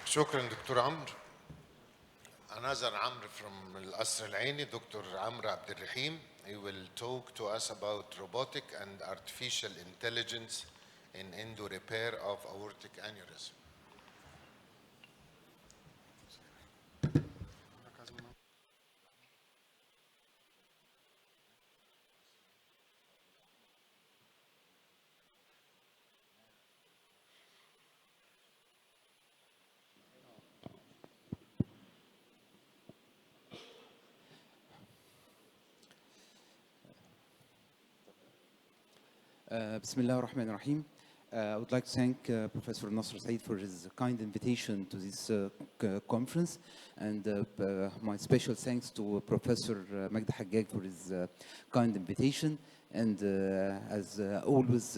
شكرا دكتور عمرو. Another Amr from القصر العيني, Dr. Amr Abdelrehem. He will talk to us about robotic and artificial intelligence in endo repair of aortic aneurysm. Bismillah ar-Rahman ar-Rahim. I would like to thank Professor Nasr Said for his kind invitation to this conference, and my special thanks to Professor Magda Haggag for his kind invitation. And as always,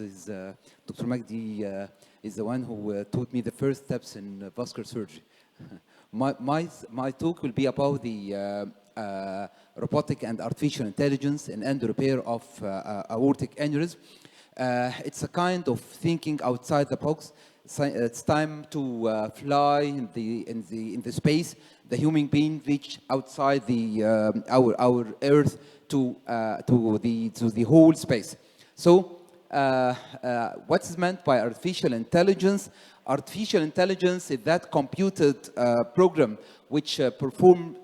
Dr. Magdi is the one who taught me the first steps in vascular surgery. My talk will be about the robotic and artificial intelligence in endo repair of aortic aneurysm. It's a kind of thinking outside the box. It's time to fly in the space. The human being reach outside the our Earth to the whole space. So, what is meant by artificial intelligence? Artificial intelligence is that computed program which perform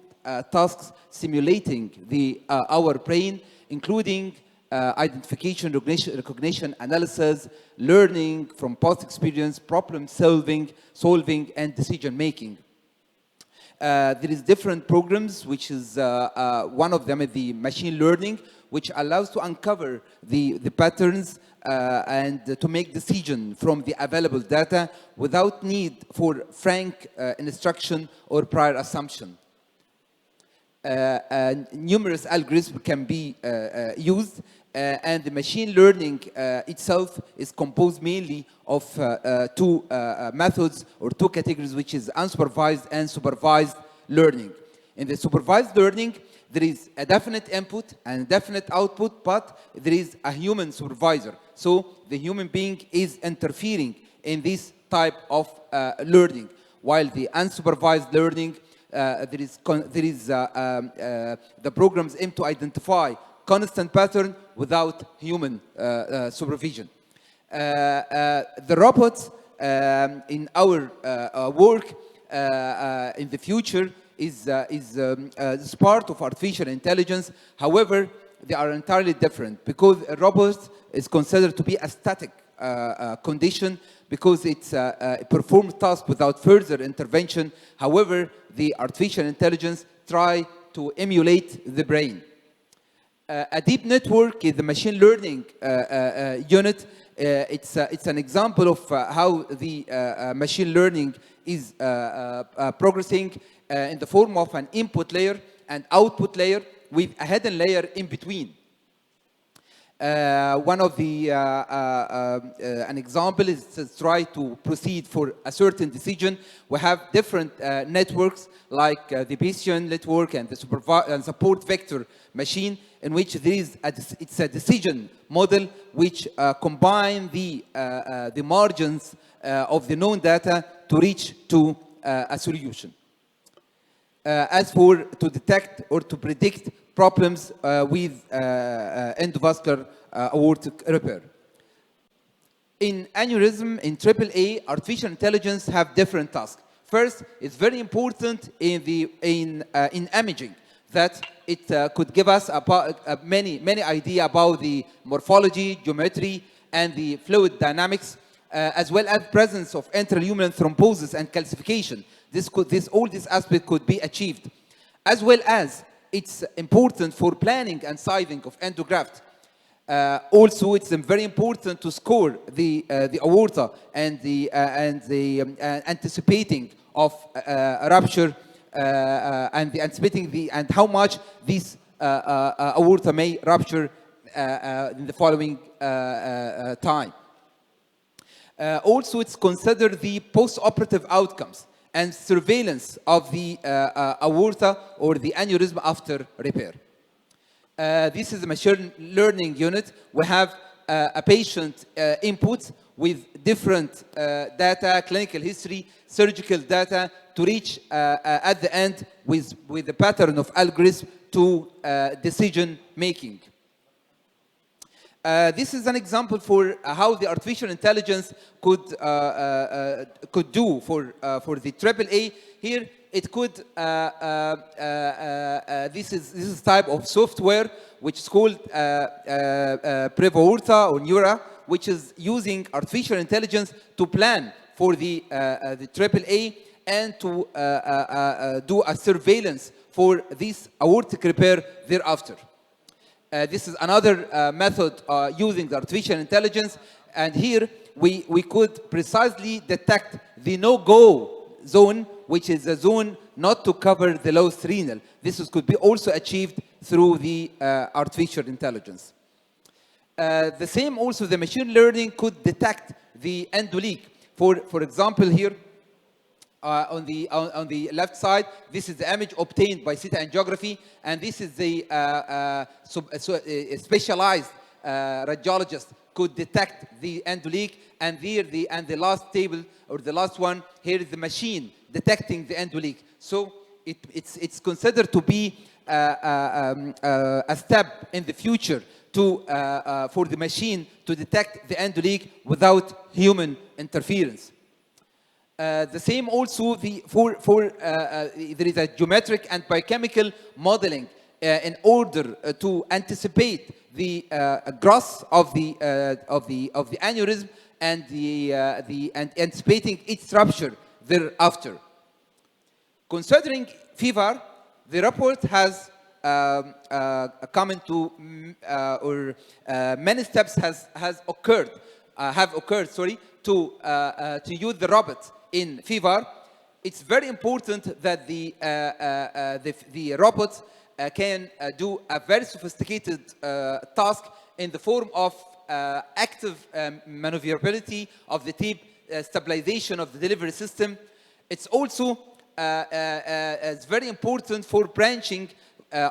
tasks simulating our brain, including identification, recognition, analysis, learning from past experience, problem solving, and decision making. There is different programs, which is one of them is the machine learning, which allows to uncover the patterns and to make decision from the available data without need for frank instruction or prior assumption. Numerous algorithms can be used, and the machine learning itself is composed mainly of two methods or two categories, which is unsupervised and supervised learning. In the supervised learning, there is a definite input and a definite output, but there is a human supervisor. So the human being is interfering in this type of learning, while the unsupervised learning, the programs aim to identify constant pattern without human supervision. The robots in our work in the future is part of artificial intelligence. However, they are entirely different, because a robot is considered to be a static condition, because it performs tasks without further intervention. However, the artificial intelligence try to emulate the brain. A deep network is the machine learning unit. It's an example of how the machine learning is progressing in the form of an input layer and output layer with a hidden layer in between. One of the an example is to try to proceed for a certain decision. We have different networks like the Bayesian network and the support vector machine, in which there is it's a decision model which combine the margins of the known data to reach to a solution. As for to detect or to predict problems with endovascular aortic repair. In aneurysm, in AAA, artificial intelligence have different tasks. First, it's very important in imaging that it could give us many idea about the morphology, geometry, and the fluid dynamics, as well as presence of intraluminal thrombosis and calcification. All this aspect could be achieved, as well as it's important for planning and sizing of endograft. Also, it's very important to score the aorta and the anticipating of rupture and the anticipating and how much this aorta may rupture in the following time. Also, it's considered the post-operative outcomes and surveillance of the aorta or the aneurysm after repair. This is the machine learning unit. We have a patient input with different data, clinical history, surgical data, to reach at the end with the pattern of algorithm to decision making. This is an example for how the artificial intelligence could do for the AAA. Here, it could. This is type of software which is called Prevorta or Neura, which is using artificial intelligence to plan for the AAA and to do a surveillance for this aortic repair thereafter. This is another method using the artificial intelligence, and here we could precisely detect the no-go zone, which is a zone not to cover the lowest renal. This could be also achieved through the artificial intelligence. The same also, the machine learning could detect the endoleak. For example, here on the left side, this is the image obtained by CT angiography, and this is the specialized radiologist could detect the endoleak, and here the last table or the last one here is the machine detecting the endoleak. So it's considered to be a step in the future to for the machine to detect the endoleak without human interference. The same also there is a geometric and biochemical modeling in order to anticipate the growth of the aneurysm and and anticipating its rupture thereafter. Considering FEVAR, the report has come into many steps have occurred to use the robot in FEVAR. It's very important that the robots can do a very sophisticated task in the form of active maneuverability of the tape, stabilization of the delivery system. It's also it's very important for branching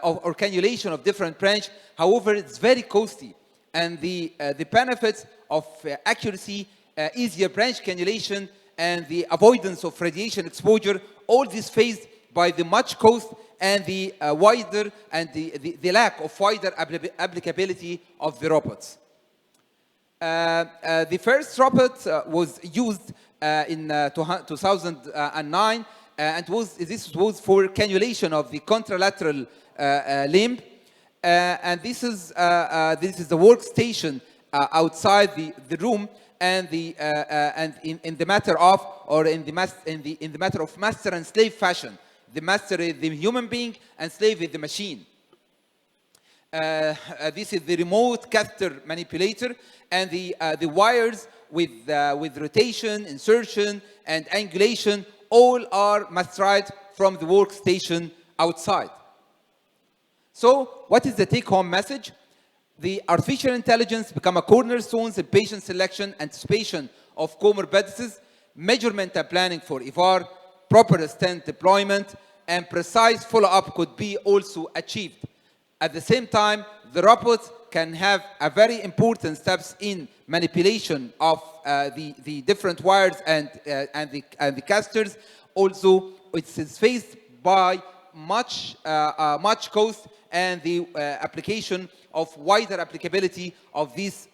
or cannulation of different branch. However, it's very costly, and the benefits of accuracy, easier branch cannulation, and the avoidance of radiation exposure, all this faced by the much cost and the wider and the lack of wider applicability of the robots. The first robot was used in 2009, and this was for cannulation of the contralateral limb, and this is the workstation outside the room, and in the matter of master and slave fashion. The master is the human being and slave is the machine. This is the remote catheter manipulator, and the wires with rotation, insertion, and angulation all are mastered from the workstation outside. So, what is the take-home message? The artificial intelligence become a cornerstone in patient selection, anticipation of comorbidities, measurement and planning for EVAR, proper stent deployment, and precise follow-up could be also achieved. At the same time, the robots can have a very important steps in manipulation of the different wires and the catheters. Also, it is faced by much cost and the application of wider applicability of this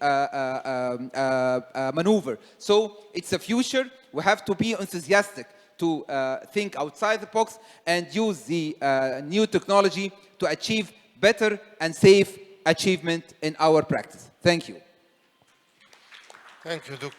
maneuver. So it's a future. We have to be enthusiastic to think outside the box and use the new technology to achieve better and safe achievement in our practice. Thank you. Thank you, Dr.